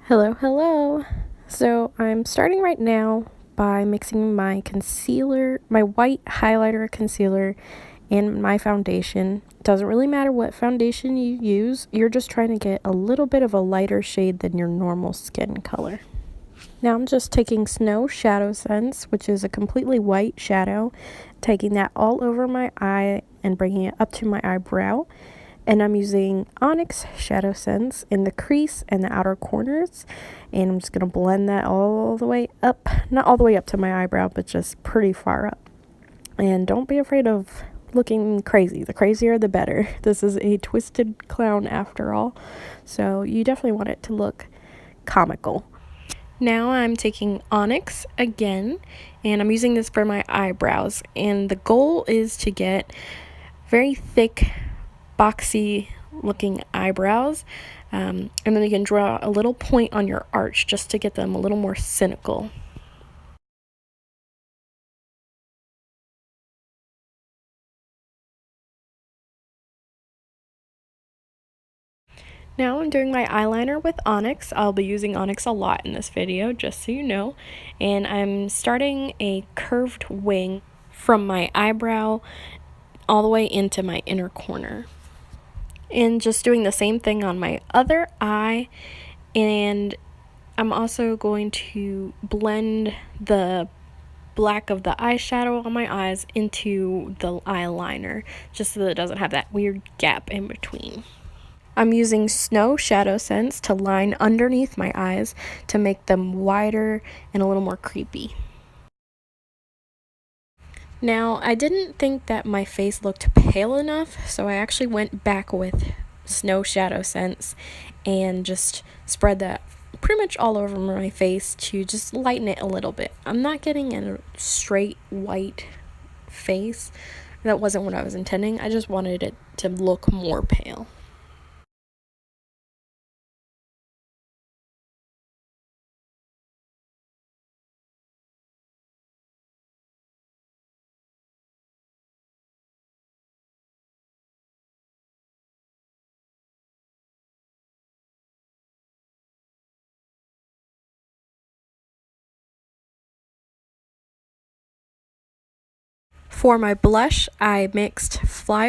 Hello, hello. So I'm starting right now by mixing my concealer, my white highlighter concealer, and my foundation. Doesn't really matter what foundation you use, you're just trying to get a little bit of a lighter shade than your normal skin color. Now I'm just taking Snow ShadowSense, which is a completely white shadow, taking that all over my eye and bringing it up to my eyebrow. And I'm using Onyx ShadowSense in the crease and the outer corners, and I'm just going to blend that all the way up, not all the way up to my eyebrow, but just pretty far up. And don't be afraid of looking crazy. The crazier the better. This is a twisted clown after all, so you definitely want it to look comical. Now I'm taking Onyx again, and I'm using this for my eyebrows, and the goal is to get very thick, boxy looking eyebrows, and then you can draw a little point on your arch just to get them a little more cynical. Now I'm doing my eyeliner with Onyx. I'll be using Onyx a lot in this video, just so you know. And I'm starting a curved wing from my eyebrow all the way into my inner corner. And just doing the same thing on my other eye. And I'm also going to blend the black of the eyeshadow on my eyes into the eyeliner, just so that it doesn't have that weird gap in between. I'm using Snow ShadowSense to line underneath my eyes to make them wider and a little more creepy. Now, I didn't think that my face looked pale enough, so I actually went back with Snow ShadowSense and just spread that pretty much all over my face to just lighten it a little bit. I'm not getting a straight white face. That wasn't what I was intending. I just wanted it to look more pale. For my blush, I mixed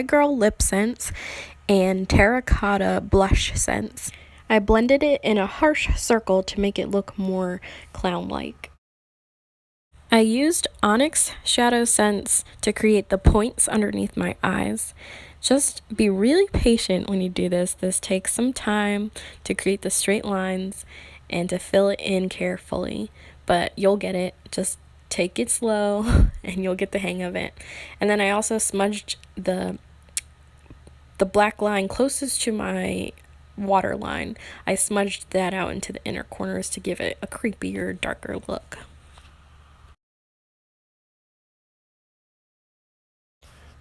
Girl LipSense and Terra Cotta BlushSense. I blended it in a harsh circle to make it look more clown-like. I used Onyx ShadowSense to create the points underneath my eyes. Just be really patient when you do this. This takes some time to create the straight lines and to fill it in carefully, but you'll get it. Just take it slow and you'll get the hang of it. And then I also smudged the black line closest to my waterline. I smudged that out into the inner corners to give it a creepier, darker look.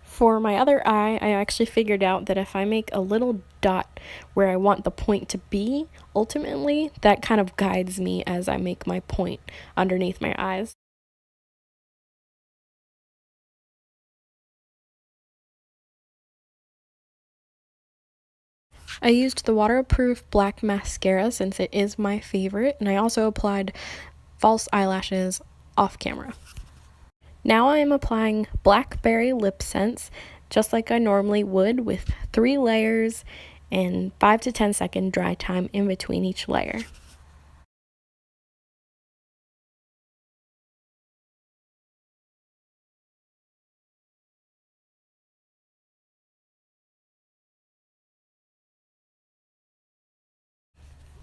For my other eye, I actually figured out that if I make a little dot where I want the point to be, ultimately, that kind of guides me as I make my point underneath my eyes. I used the waterproof black mascara since it is my favorite, and I also applied false eyelashes off camera. Now I am applying Blackberry LipSense just like I normally would, with 3 layers and 5 to 10 second dry time in between each layer.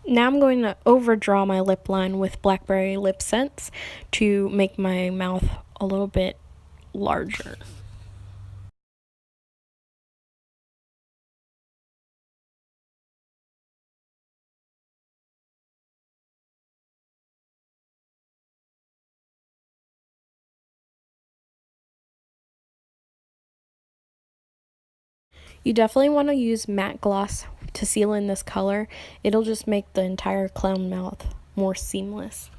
Now I'm going to overdraw my lip line with Blackberry LipSense to make my mouth a little bit larger. You definitely want to use matte gloss to seal in this color. It'll just make the entire clown mouth more seamless.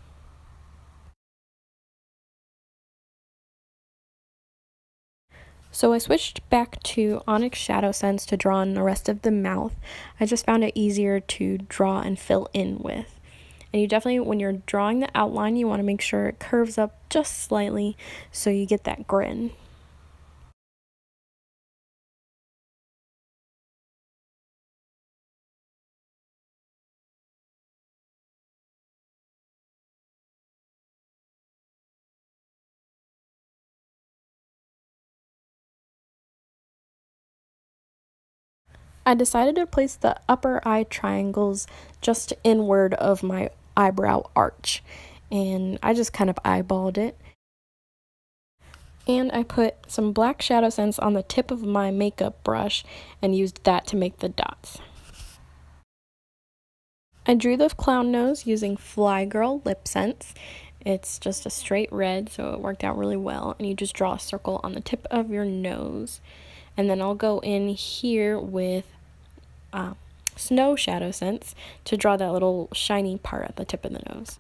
So I switched back to Onyx ShadowSense to draw in the rest of the mouth. I just found it easier to draw and fill in with. And you definitely, when you're drawing the outline, you want to make sure it curves up just slightly so you get that grin. I decided to place the upper eye triangles just inward of my eyebrow arch, and I just kind of eyeballed it. And I put some black ShadowSense on the tip of my makeup brush and used that to make the dots. I drew the clown nose using Girl LipSense. It's just a straight red, so it worked out really well. And you just draw a circle on the tip of your nose. And then I'll go in here with Snow ShadowSense to draw that little shiny part at the tip of the nose.